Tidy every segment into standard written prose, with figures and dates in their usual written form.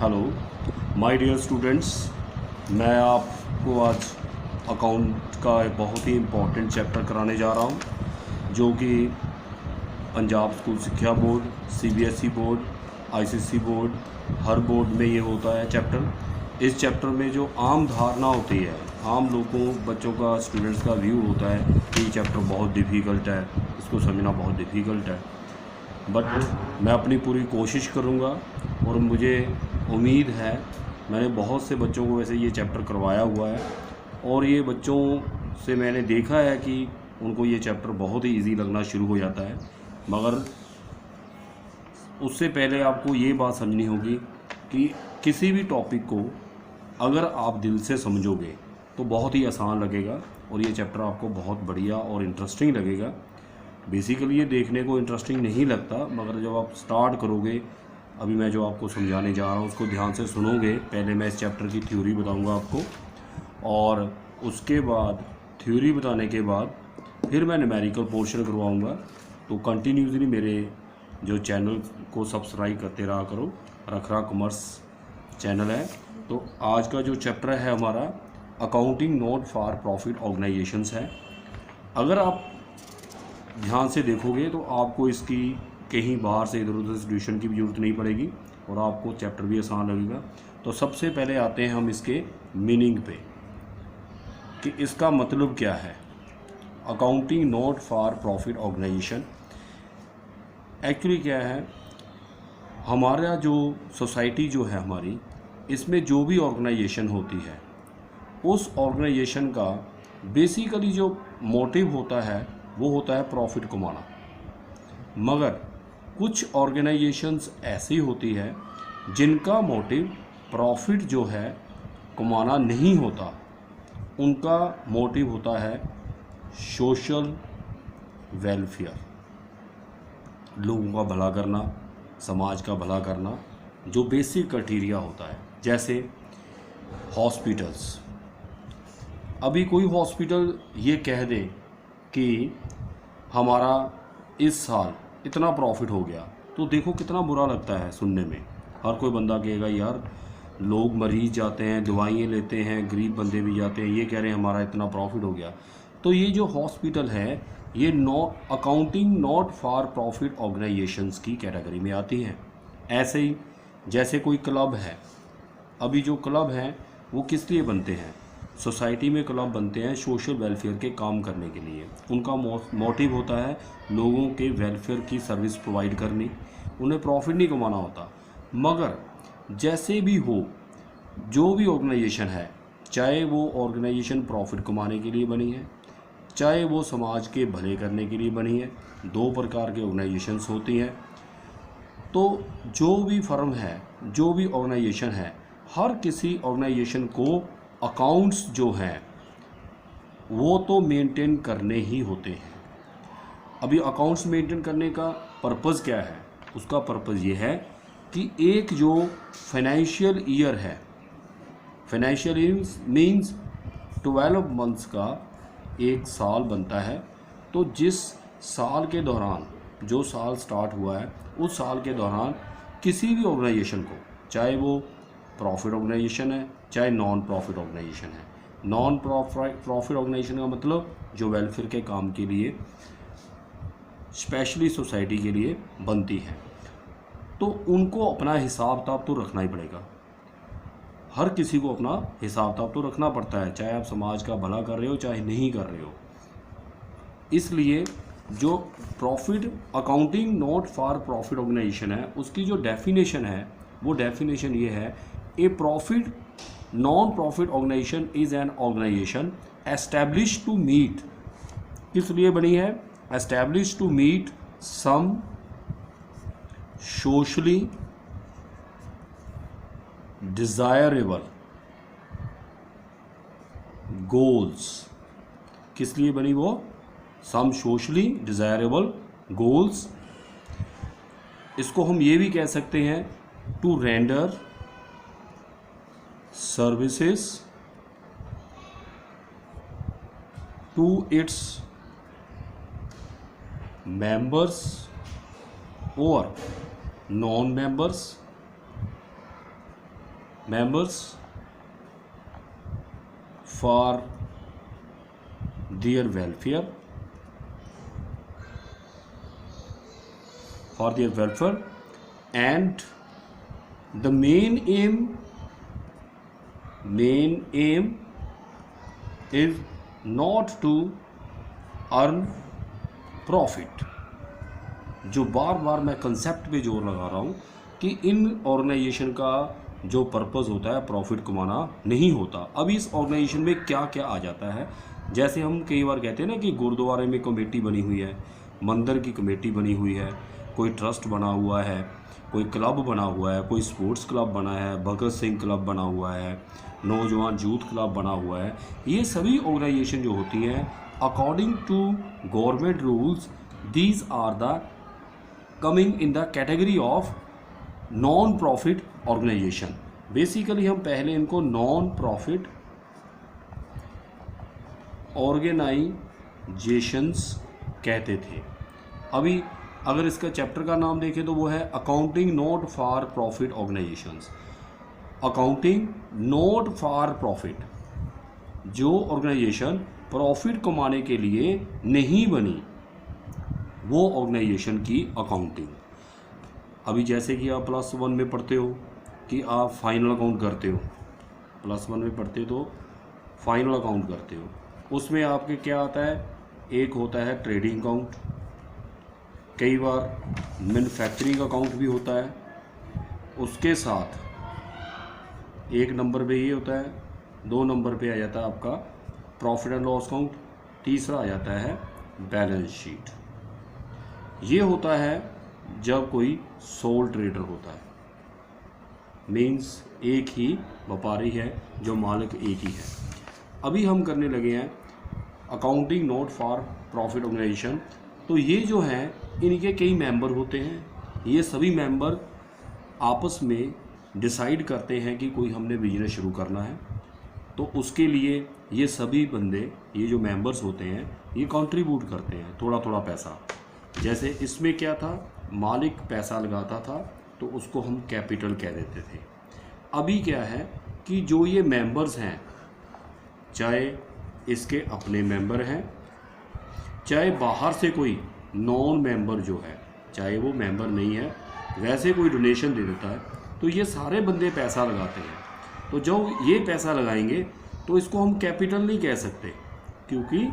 Hello my dear students, मैं आपको आज अकाउंट का एक बहुत ही इम्पोर्टेंट चैप्टर कराने जा रहा हूं, जो कि पंजाब स्कूल शिक्षा board, CBSE board, ICSE board, हर बोर्ड में ये होता है चैप्टर। इस चैप्टर में जो आम धारणा होती है, आम लोगों बच्चों का, स्टूडेंट्स का व्यू होता है कि ये चैप्टर बहुत डिफ़िकल्ट है, इसको समझना बहुत डिफ़िकल्ट है। बट मैं अपनी पूरी कोशिश करूँगा और मुझे उम्मीद है, मैंने बहुत से बच्चों को वैसे ये चैप्टर करवाया हुआ है और ये बच्चों से मैंने देखा है कि उनको ये चैप्टर बहुत ही इजी लगना शुरू हो जाता है। मगर उससे पहले आपको ये बात समझनी होगी कि किसी भी टॉपिक को अगर आप दिल से समझोगे तो बहुत ही आसान लगेगा और ये चैप्टर आपको बहुत बढ़िया और इंटरेस्टिंग लगेगा। बेसिकली ये देखने को इंटरेस्टिंग नहीं लगता, मगर जब आप स्टार्ट करोगे, अभी मैं जो आपको समझाने जा रहा हूँ उसको ध्यान से सुनोगे। पहले मैं इस चैप्टर की थ्योरी बताऊँगा आपको और उसके बाद थ्योरी बताने के बाद फिर मैं न्यूमेरिकल पोर्शन करवाऊँगा। तो कंटिन्यूसली मेरे जो चैनल को सब्सक्राइब करते रहा करो। रखरा कॉमर्स चैनल है। तो आज का जो चैप्टर है हमारा accounting not for profit organisations है। अगर आप ध्यान से देखोगे तो आपको इसकी कहीं बाहर से इधर उधर सॉल्यूशन की भी ज़रूरत नहीं पड़ेगी और आपको चैप्टर भी आसान लगेगा। तो सबसे पहले आते हैं हम इसके मीनिंग पे कि इसका मतलब क्या है। Accounting not for profit organisation actually क्या है, हमारा जो सोसाइटी जो है हमारी, इसमें जो भी ऑर्गेनाइजेशन होती है उस ऑर्गेनाइजेशन का बेसिकली जो मोटिव होता है वो होता है प्रॉफिट कमाना। मगर कुछ ऑर्गेनाइजेशंस ऐसी होती है जिनका मोटिव प्रॉफिट जो है कमाना नहीं होता, उनका मोटिव होता है सोशल वेलफेयर, लोगों का भला करना, समाज का भला करना, जो बेसिक क्राइटेरिया होता है। जैसे हॉस्पिटल्स, अभी कोई हॉस्पिटल ये कह दे कि हमारा इस साल इतना प्रॉफिट हो गया, तो देखो कितना बुरा लगता है सुनने में। हर कोई बंदा कहेगा यार, लोग मरीज जाते हैं, दवाइयाँ लेते हैं, गरीब बंदे भी जाते हैं, ये कह रहे हैं हमारा इतना प्रॉफिट हो गया। तो ये जो हॉस्पिटल है ये accounting not for profit organisations की कैटेगरी में आती हैं। ऐसे ही जैसे कोई क्लब है, अभी जो क्लब हैं वो किस लिए बनते हैं? सोसाइटी में क्लब बनते हैं सोशल वेलफेयर के काम करने के लिए। उनका मोटिव होता है लोगों के वेलफेयर की सर्विस प्रोवाइड करनी, उन्हें प्रॉफिट नहीं कमाना होता। मगर जैसे भी हो, जो भी ऑर्गेनाइजेशन है, चाहे वो ऑर्गेनाइजेशन प्रॉफिट कमाने के लिए बनी है, चाहे वो समाज के भले करने के लिए बनी है, दो प्रकार के ऑर्गेनाइजेशंस होती हैं। तो जो भी फर्म है, जो भी ऑर्गेनाइजेशन है, हर किसी ऑर्गेनाइजेशन को अकाउंट्स जो हैं वो तो मेंटेन करने ही होते हैं। अभी अकाउंट्स मेंटेन करने का पर्पज़ क्या है? उसका पर्पज़ ये है कि एक जो फाइनेंशियल ईयर है, फाइनेंशियल ईयर मीन्स 12 मंथ्स का एक साल बनता है। तो जिस साल के दौरान, जो साल स्टार्ट हुआ है, उस साल के दौरान किसी भी ऑर्गेनाइजेशन को, चाहे वो प्रॉफिट ऑर्गेनाइजेशन है चाहे नॉन प्रॉफिट ऑर्गेनाइजेशन है, नॉन प्रॉफिट ऑर्गेनाइजेशन का मतलब जो वेलफेयर के काम के लिए स्पेशली सोसाइटी के लिए बनती है, तो उनको अपना हिसाब किताब तो रखना ही पड़ेगा। हर किसी को अपना हिसाब किताब तो रखना पड़ता है, चाहे आप समाज का भला कर रहे हो चाहे नहीं कर रहे हो। इसलिए जो profit accounting not for profit organisation है, उसकी जो डेफिनेशन है वो डेफिनेशन ये है, a profit non profit organisation is an organisation establish to meet, किस लिए बनी है? Establish to meet some socially desirable goals. किस लिए बनी वो? Some socially desirable goals. इसको हम ये भी कह सकते हैं to render services to its members or non-members members for their welfare, and the main aim is not to earn profit। जो बार बार मैं कंसेप्ट पे जोर लगा रहा हूँ कि इन ऑर्गेनाइजेशन का जो पर्पस होता है प्रॉफिट कमाना नहीं होता। अब इस ऑर्गेनाइजेशन में क्या क्या आ जाता है, जैसे हम कई बार कहते हैं ना कि गुरुद्वारे में कमेटी बनी हुई है, मंदिर की कमेटी बनी हुई है, कोई ट्रस्ट बना हुआ है, कोई क्लब बना हुआ है, कोई स्पोर्ट्स क्लब बना है, भगत सिंह क्लब बना हुआ है, नौजवान यूथ क्लब बना हुआ है। ये सभी ऑर्गेनाइजेशन जो होती हैं according to government rules, these are the coming in the category of non profit organisation. Basically हम पहले इनको नॉन प्रॉफिट ऑर्गेनाइजेशंस कहते थे। अभी अगर इसका चैप्टर का नाम देखें तो वो है accounting not for profit organisations. Accounting not for profit, जो ऑर्गेनाइजेशन प्रॉफिट कमाने के लिए नहीं बनी, वो ऑर्गेनाइजेशन की अकाउंटिंग। अभी जैसे कि आप +1 में पढ़ते हो कि आप फाइनल अकाउंट करते हो, +1 में पढ़ते तो फाइनल अकाउंट करते हो, उसमें आपके क्या आता है, एक होता है ट्रेडिंग अकाउंट, कई बार मैन्युफैक्चरिंग अकाउंट भी होता है, उसके साथ 1 नंबर पे ये होता है, 2 नंबर पे आ जाता है आपका प्रॉफिट एंड लॉस अकाउंट, तीसरा आ जाता है बैलेंस शीट। ये होता है जब कोई सोल ट्रेडर होता है, मीन्स एक ही व्यापारी है, जो मालिक एक ही है। अभी हम करने लगे हैं accounting not for profit organisation. तो ये जो हैं इनके कई मेंबर होते हैं, ये सभी मेंबर आपस में डिसाइड करते हैं कि कोई हमने बिजनेस शुरू करना है, तो उसके लिए ये सभी बंदे, ये जो मेंबर्स होते हैं, ये कंट्रीब्यूट करते हैं थोड़ा थोड़ा पैसा। जैसे इसमें क्या था, मालिक पैसा लगाता था तो उसको हम कैपिटल कह देते थे। अभी क्या है कि जो ये मेंबर्स हैं, चाहे इसके अपने मेंबर हैं, चाहे बाहर से कोई नॉन मेंबर जो है, चाहे वो मेंबर नहीं है, वैसे कोई डोनेशन दे देता है, तो ये सारे बंदे पैसा लगाते हैं। तो जो ये पैसा लगाएंगे तो इसको हम कैपिटल नहीं कह सकते, क्योंकि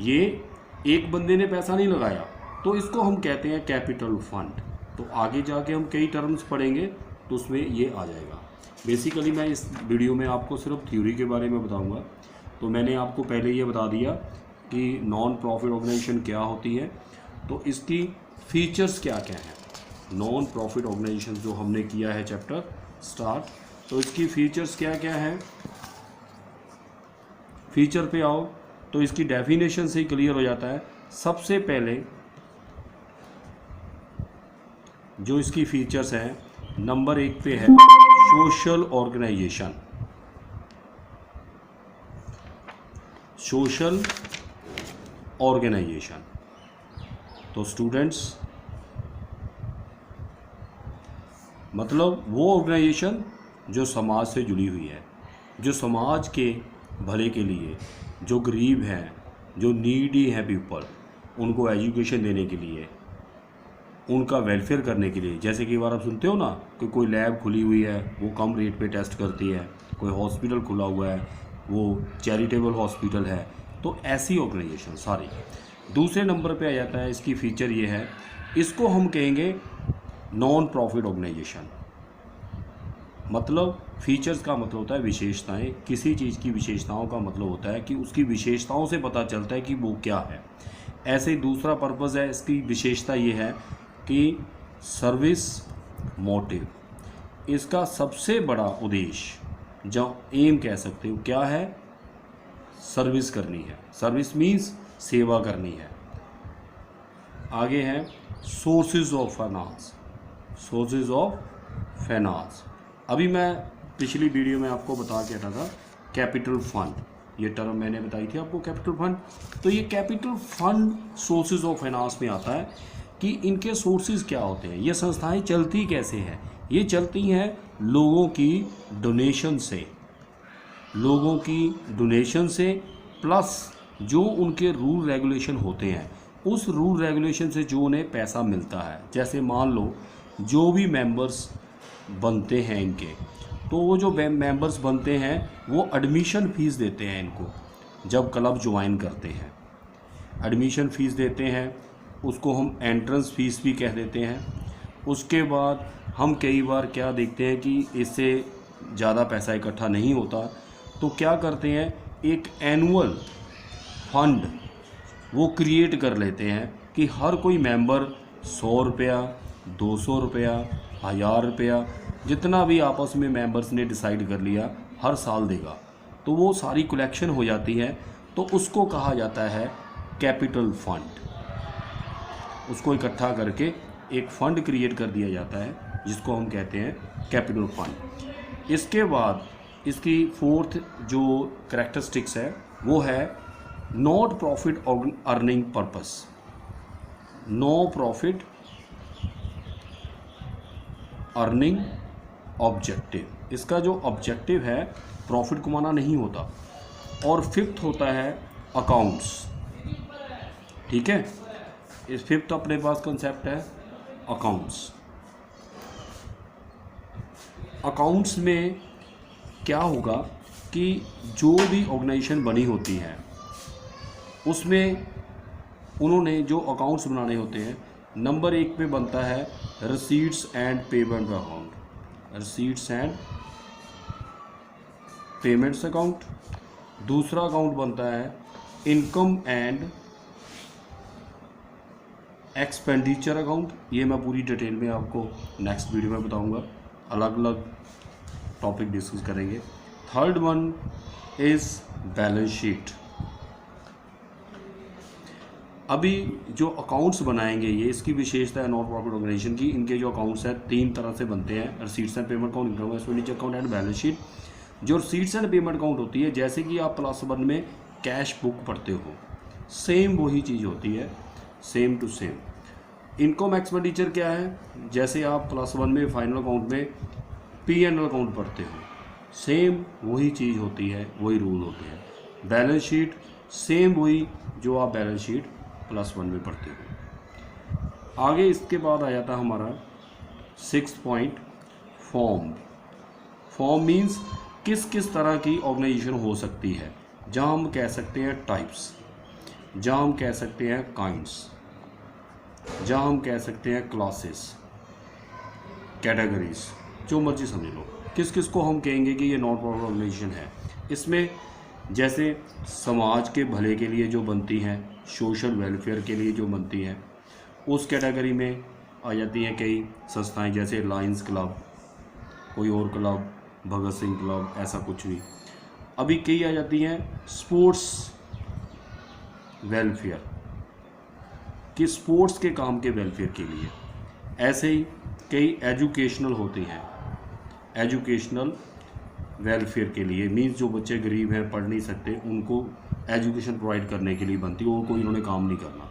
ये एक बंदे ने पैसा नहीं लगाया, तो इसको हम कहते हैं कैपिटल फंड। तो आगे जाके हम कई टर्म्स पढ़ेंगे तो उसमें ये आ जाएगा। बेसिकली मैं इस वीडियो में आपको सिर्फ थ्योरी के बारे में बताऊंगा। तो मैंने आपको पहले ये बता दिया कि नॉन प्रॉफिट ऑर्गेनाइजेशन क्या होती है, तो इसकी फीचर्स क्या क्या हैं। नॉन प्रॉफिट ऑर्गेनाइजेशन जो हमने किया है चैप्टर स्टार्ट, तो इसकी फीचर्स क्या क्या हैं। फीचर पे आओ तो इसकी डेफिनेशन से ही क्लियर हो जाता है। सबसे पहले जो इसकी फीचर्स हैं, नंबर 1 पे है सोशल ऑर्गेनाइजेशन। सोशल ऑर्गेनाइजेशन, तो स्टूडेंट्स मतलब वो ऑर्गेनाइजेशन जो समाज से जुड़ी हुई है, जो समाज के भले के लिए, जो गरीब हैं, जो नीडी हैं पीपल, उनको एजुकेशन देने के लिए, उनका वेलफेयर करने के लिए। जैसे कई बार आप सुनते हो ना कि कोई लैब खुली हुई है, वो कम रेट पे टेस्ट करती है, कोई हॉस्पिटल खुला हुआ है, वो चैरिटेबल हॉस्पिटल है, तो ऐसी ऑर्गेनाइजेशन सारी। दूसरे नंबर पे आ जाता है, इसकी फ़ीचर ये है, इसको हम कहेंगे नॉन प्रॉफिट ऑर्गेनाइजेशन। मतलब फीचर्स का मतलब होता है विशेषताएं। किसी चीज़ की विशेषताओं का मतलब होता है कि उसकी विशेषताओं से पता चलता है कि वो क्या है। ऐसे ही दूसरा पर्पज़ है, इसकी विशेषता ये है कि सर्विस मोटिव, इसका सबसे बड़ा उद्देश्य, जो एम कह सकते हो, क्या है, सर्विस करनी है। सर्विस मीन्स सेवा करनी है। आगे है sources of finance. Sources of finance, अभी मैं पिछली वीडियो में आपको बता के हटा था कैपिटल फंड, ये टर्म मैंने बताई थी आपको कैपिटल फंड। तो ये capital fund sources of finance में आता है कि इनके सोर्सेज क्या होते हैं, ये संस्थाएं चलती कैसे हैं, ये चलती हैं लोगों की डोनेशन से, लोगों की डोनेशन से प्लस जो उनके रूल रेगुलेशन होते हैं, उस रूल रेगुलेशन से जो उन्हें पैसा मिलता है। जैसे मान लो जो भी मेंबर्स बनते हैं इनके, तो वो जो मेंबर्स बनते हैं वो एडमिशन फ़ीस देते हैं इनको जब क्लब ज्वाइन करते हैं, एडमिशन फ़ीस देते हैं, उसको हम एंट्रेंस फ़ीस भी कह देते हैं। उसके बाद हम कई बार क्या देखते हैं कि इससे ज़्यादा पैसा इकट्ठा नहीं होता, तो क्या करते हैं एक एनुअल फंड वो क्रिएट कर लेते हैं कि हर कोई मेंबर 100 रुपया, 200 रुपया, 1000 रुपया, जितना भी आपस में मेंबर्स ने डिसाइड कर लिया हर साल देगा। तो वो सारी कलेक्शन हो जाती है, तो उसको कहा जाता है कैपिटल फंड। उसको इकट्ठा करके एक फ़ंड क्रिएट कर दिया जाता है जिसको हम कहते हैं कैपिटल फंड। इसके बाद इसकी फोर्थ जो करैक्टरिस्टिक्स है वो है not profit earning purpose, no profit earning objective. इसका जो ऑब्जेक्टिव है प्रॉफिट कमाना नहीं होता। और फिफ्थ होता है अकाउंट्स, ठीक है। इस फिफ्थ अपने पास कंसेप्ट है अकाउंट्स। अकाउंट्स में क्या होगा कि जो भी ऑर्गेनाइजेशन बनी होती है उसमें उन्होंने जो अकाउंट्स बनाने होते हैं, नंबर 1 पे बनता है receipts and payment account, receipts and payments account. दूसरा अकाउंट बनता है इनकम एंड एक्सपेंडिचर अकाउंट। ये मैं पूरी डिटेल में आपको नेक्स्ट वीडियो में बताऊंगा, अलग अलग टॉपिक डिस्कस करेंगे। Third one is balance sheet. अभी जो अकाउंट्स बनाएंगे ये इसकी विशेषता है नॉन प्रॉफिट ऑर्गेनाइजेशन की। इनके जो अकाउंट्स हैं 3 तरह से बनते हैं, receipts and payment account, income expenditure account and balance sheet. जो रिसीट्स एंड पेमेंट अकाउंट होती है, जैसे कि आप +1 में कैश बुक पढ़ते हो, सेम वही चीज़ होती है, same to same. Income expenditure क्या है, जैसे आप +1 में फाइनल अकाउंट में P&L अकाउंट पढ़ते हो, सेम वही चीज़ होती है, वही रूल होते हैं। बैलेंस शीट सेम वही जो आप बैलेंस शीट +1 में पढ़ते हो। आगे इसके बाद आ जाता है हमारा 6th point form. Form means किस किस तरह की ऑर्गेनाइजेशन हो सकती है, जहाँ हम कह सकते हैं टाइप्स, जहाँ हम कह सकते हैं काइंड्स, जहाँ हम कह सकते हैं क्लासेस, कैटेगरीज, जो मर्जी समझ लो। किस किस को हम कहेंगे कि ये नॉन प्रॉफिट ऑर्गेनाइजेशन है। इसमें जैसे समाज के भले के लिए जो बनती हैं, सोशल वेलफेयर के लिए जो बनती हैं, उस कैटेगरी में आ जाती हैं कई संस्थाएं, जैसे लायंस क्लब, कोई और क्लब, भगत सिंह क्लब, ऐसा कुछ भी। अभी कई आ जाती हैं स्पोर्ट्स वेलफेयर, कि स्पोर्ट्स के काम के वेलफेयर के लिए। ऐसे ही कई एजुकेशनल होती हैं, एजुकेशनल वेलफेयर के लिए, मीन्स जो बच्चे गरीब हैं, पढ़ नहीं सकते, उनको एजुकेशन प्रोवाइड करने के लिए बनती है, और कोई इन्होंने काम नहीं करना।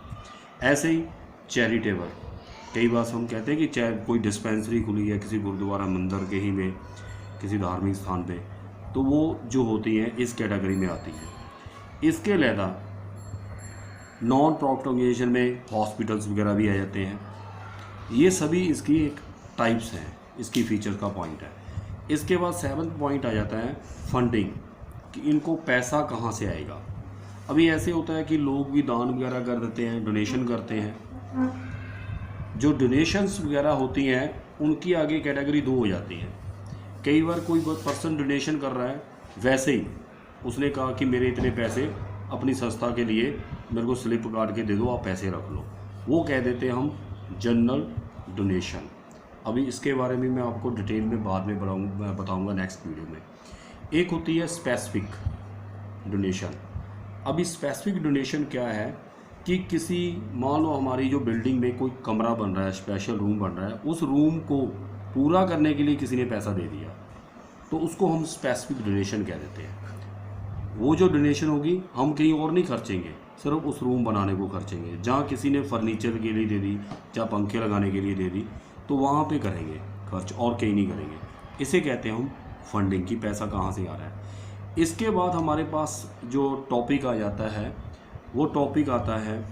ऐसे ही चैरिटेबल, कई बार हम कहते हैं कि चाहे कोई डिस्पेंसरी खुली है किसी गुरुद्वारा, मंदिर कहीं में, किसी धार्मिक स्थान पे, तो वो जो होती हैं इस कैटेगरी में आती हैं। इसके अलावा नॉन प्रॉफिट ऑर्गेनाइजेशन में हॉस्पिटल्स वगैरह भी आ जाते हैं। ये सभी इसकी एक टाइप्स हैं, इसकी फीचर का पॉइंट है। इसके बाद 7th पॉइंट आ जाता है फंडिंग, कि इनको पैसा कहाँ से आएगा। अभी ऐसे होता है कि लोग भी दान वगैरह कर देते हैं, डोनेशन करते हैं। जो डोनेशंस वगैरह होती हैं उनकी आगे कैटेगरी 2 हो जाती है। कई बार कोई पर्सन डोनेशन कर रहा है, वैसे ही उसने कहा कि मेरे इतने पैसे अपनी संस्था के लिए मेरे को स्लिप काट के दे दो, आप पैसे रख लो, वो कह देते हैं हम जनरल डोनेशन। अभी इसके बारे में मैं आपको डिटेल में बाद में बताऊंगा नेक्स्ट वीडियो में। एक होती है स्पेसिफिक डोनेशन। अभी स्पेसिफिक डोनेशन क्या है कि किसी, मान लो हमारी जो बिल्डिंग में कोई कमरा बन रहा है, स्पेशल रूम बन रहा है, उस रूम को पूरा करने के लिए किसी ने पैसा दे दिया, तो उसको हम स्पेसिफिक डोनेशन कह देते हैं। वो जो डोनेशन होगी हम कहीं और नहीं खर्चेंगे, सिर्फ उस रूम बनाने को खर्चेंगे। जहाँ किसी ने फर्नीचर के लिए दे दी या पंखे लगाने के लिए दे दी, तो वहाँ पे करेंगे खर्च, और कहीं नहीं करेंगे। इसे कहते हैं हम फंडिंग की पैसा कहाँ से आ रहा है। इसके बाद हमारे पास जो टॉपिक आ जाता है वो टॉपिक आता है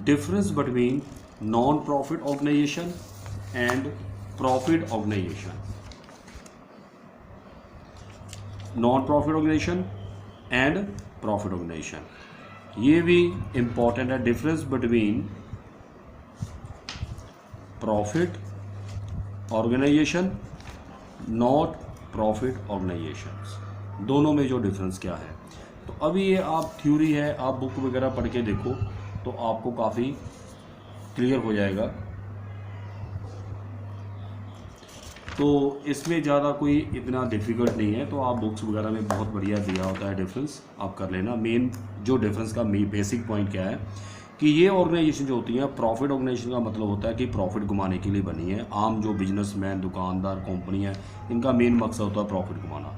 difference between non profit organisation and profit organisation. Non profit organisation and profit organisation ये भी इम्पॉर्टेंट है। Difference between profit organisation not profit organisations, दोनों में जो डिफरेंस क्या है। तो अभी ये आप थ्योरी है, आप बुक वगैरह पढ़ के देखो तो आपको काफ़ी क्लियर हो जाएगा। तो इसमें ज़्यादा कोई इतना डिफ़िकल्ट नहीं है, तो आप बुक्स वगैरह में बहुत बढ़िया दिया होता है डिफरेंस, आप कर लेना। मेन जो डिफरेंस का बेसिक पॉइंट क्या है कि ये ऑर्गेनाइजेशन जो होती है, प्रॉफिट ऑर्गेनाइजेशन का मतलब होता है कि प्रॉफिट कमाने के लिए बनी है। आम जो बिजनेसमैन, दुकानदार, कंपनी है, इनका मेन मकसद होता है प्रॉफिट कमाना।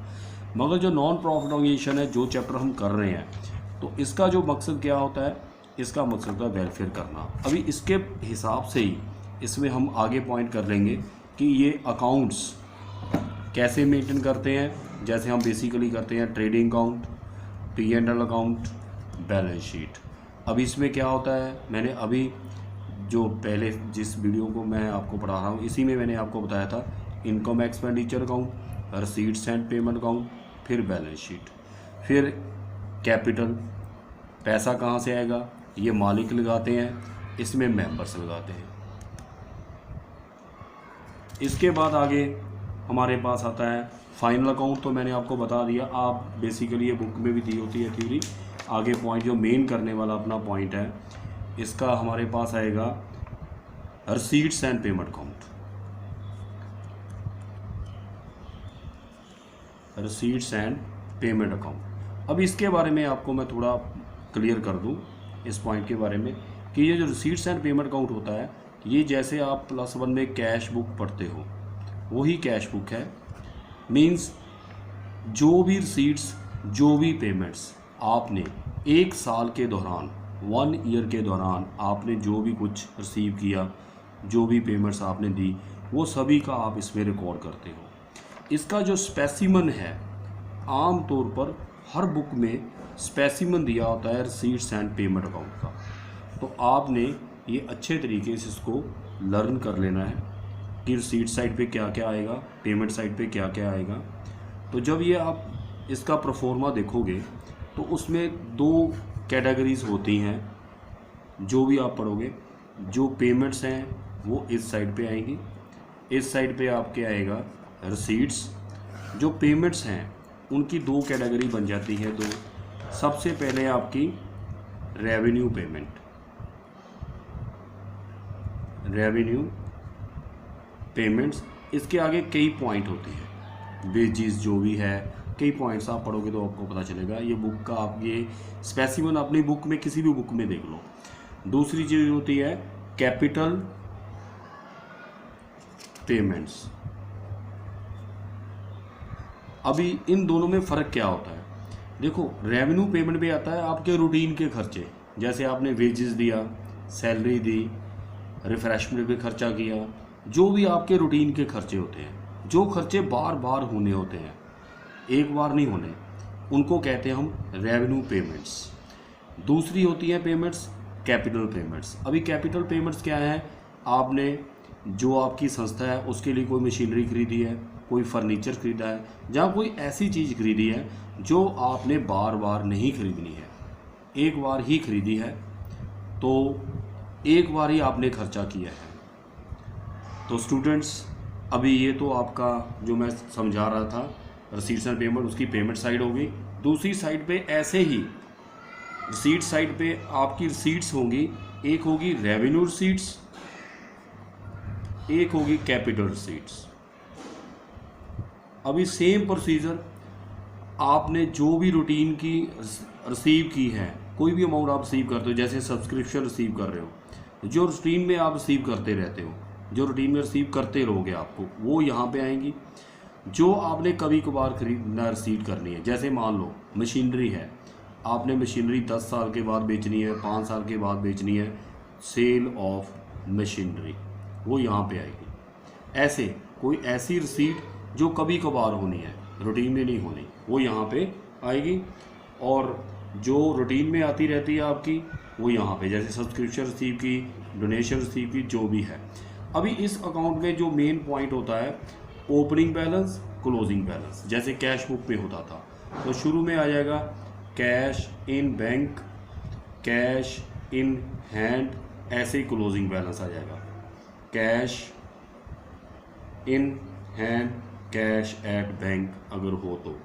मगर जो नॉन प्रॉफिट ऑर्गेनाइजेशन है, जो चैप्टर हम कर रहे हैं, तो इसका जो मकसद क्या होता है, इसका मकसद होता है वेलफेयर करना। अभी इसके हिसाब से ही इसमें हम आगे पॉइंट कर लेंगे कि ये अकाउंट्स कैसे मेंटेन करते हैं। जैसे हम बेसिकली करते हैं trading account, P&L account, balance sheet. अब इसमें क्या होता है, मैंने अभी जो पहले जिस वीडियो को मैं आपको पढ़ा रहा हूँ, इसी में मैंने आपको बताया था income expenditure account, receipts and payment account, फिर बैलेंस शीट, फिर कैपिटल, पैसा कहाँ से आएगा, ये मालिक लगाते हैं, इसमें मेंबर्स लगाते हैं। इसके बाद आगे हमारे पास आता है फाइनल अकाउंट। तो मैंने आपको बता दिया, आप बेसिकली ये बुक में भी दी होती है थ्योरी। आगे पॉइंट जो मेन करने वाला अपना पॉइंट है, इसका हमारे पास आएगा receipts and payment account. Receipts and payment account. अब इसके बारे में आपको मैं थोड़ा क्लियर कर दूं इस पॉइंट के बारे में कि ये जो रसीट्स एंड पेमेंट अकाउंट होता है, ये जैसे आप +1 में कैश बुक पढ़ते हो, वही कैश बुक है। मीन्स जो भी रसीट्स, जो भी पेमेंट्स आपने एक साल के दौरान, 1 ईयर के दौरान आपने जो भी कुछ रिसीव किया, जो भी पेमेंट्स आपने दी, वो सभी का आप इसमें रिकॉर्ड करते हो। इसका जो स्पेसिमन है, आम तौर पर हर बुक में स्पेसिमन दिया होता है रसीट्स एंड पेमेंट अकाउंट का। तो आपने ये अच्छे तरीके से इसको लर्न कर लेना है कि रसीट साइड पे क्या क्या आएगा, पेमेंट साइड पे क्या क्या आएगा। तो जब ये आप इसका प्रोफॉर्मा देखोगे तो उसमें 2 कैटेगरीज होती हैं जो भी आप पढ़ोगे। जो पेमेंट्स हैं वो इस साइड पे आएंगी, इस साइड पे आपके आएगा रसीट्स। जो पेमेंट्स हैं उनकी 2 कैटेगरी बन जाती है, 2। सबसे पहले आपकी रेवेन्यू पेमेंट, रेवेन्यू पेमेंट्स। इसके आगे कई पॉइंट होते हैं, वेजेस जो भी है, कई पॉइंट्स आप पढ़ोगे तो आपको पता चलेगा। ये बुक का आप ये स्पेसिमन अपनी बुक में, किसी भी बुक में देख लो। दूसरी चीज़ होती है कैपिटल पेमेंट्स। अभी इन दोनों में फ़र्क क्या होता है, देखो रेवेन्यू पेमेंट में आता है आपके रूटीन के खर्चे, जैसे आपने वेजेस दिया, सैलरी दी, रिफ्रेशमेंट पे खर्चा किया, जो भी आपके रूटीन के खर्चे होते हैं, जो खर्चे बार बार होने होते हैं, एक बार नहीं होने, उनको कहते हैं हम रेवेन्यू पेमेंट्स। दूसरी होती है पेमेंट्स कैपिटल पेमेंट्स। अभी कैपिटल पेमेंट्स क्या है, आपने जो आपकी संस्था है उसके लिए कोई मशीनरी खरीदी है, कोई फर्नीचर खरीदा है, जहाँ कोई ऐसी चीज़ खरीदी है जो आपने बार बार नहीं खरीदनी है, एक बार ही खरीदी है, तो एक बार ही आपने खर्चा किया है। तो स्टूडेंट्स, अभी ये तो आपका जो मैं समझा रहा था रसीट्स एंड पेमेंट, उसकी पेमेंट साइड होगी। दूसरी साइड पे ऐसे ही रिसीट साइड पे आपकी रिसीट्स होंगी, एक होगी रेवेन्यू रिसीट्स, एक होगी कैपिटल रिसीट्स। अभी सेम प्रोसीजर, आपने जो भी रूटीन की रिसीव की है, कोई भी अमाउंट आप रिसीव करते हो, जैसे सब्सक्रिप्शन रिसीव कर रहे हो, जो रूटीन में आप रिसीव करते रहते हो, जो रूटीन में रिसीव करते रहोगे आपको, वो यहाँ पे आएंगी। जो आपने कभी कभार खरीदना रिसीव करनी है, जैसे मान लो मशीनरी है, आपने मशीनरी 10 साल के बाद बेचनी है, 5 साल के बाद बेचनी है, सेल ऑफ मशीनरी, वो यहाँ पे आएगी। ऐसे कोई ऐसी रिसीट जो कभी कभार होनी है, रूटीन में नहीं होनी, वो यहाँ पे आएगी। और जो रूटीन में आती रहती है आपकी वो यहाँ पे, जैसे सब्सक्रिप्शन रिसीव की, डोनेशन रिसीव की, जो भी है। अभी इस अकाउंट में जो मेन पॉइंट होता है ओपनिंग बैलेंस, क्लोजिंग बैलेंस, जैसे कैश बुक में होता था। तो शुरू में आ जाएगा cash in bank, cash in hand, ऐसे ही क्लोजिंग बैलेंस आ जाएगा cash in hand, cash at bank अगर हो तो।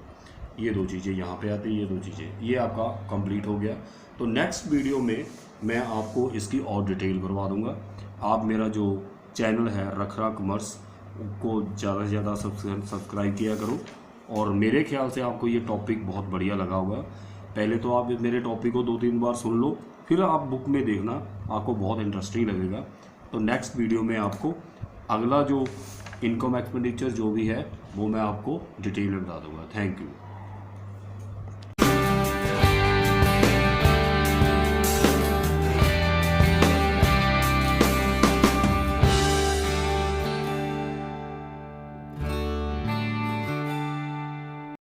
ये दो चीज़ें यहाँ पे आती है, ये दो चीज़ें, ये आपका कंप्लीट हो गया। तो नेक्स्ट वीडियो में मैं आपको इसकी और डिटेल करवा दूँगा। आप मेरा जो चैनल है रखरा कॉमर्स को ज़्यादा से ज़्यादा सब्सक्राइब किया करो। और मेरे ख्याल से आपको ये टॉपिक बहुत बढ़िया लगा होगा। पहले तो आप मेरे टॉपिक को 2-3 बार सुन लो, फिर आप बुक में देखना, आपको बहुत इंटरेस्टिंग लगेगा। तो नेक्स्ट वीडियो में आपको अगला जो इनकम एक्सपेंडिचर जो भी है वो मैं आपको डिटेल में बता दूँगा। Thank you.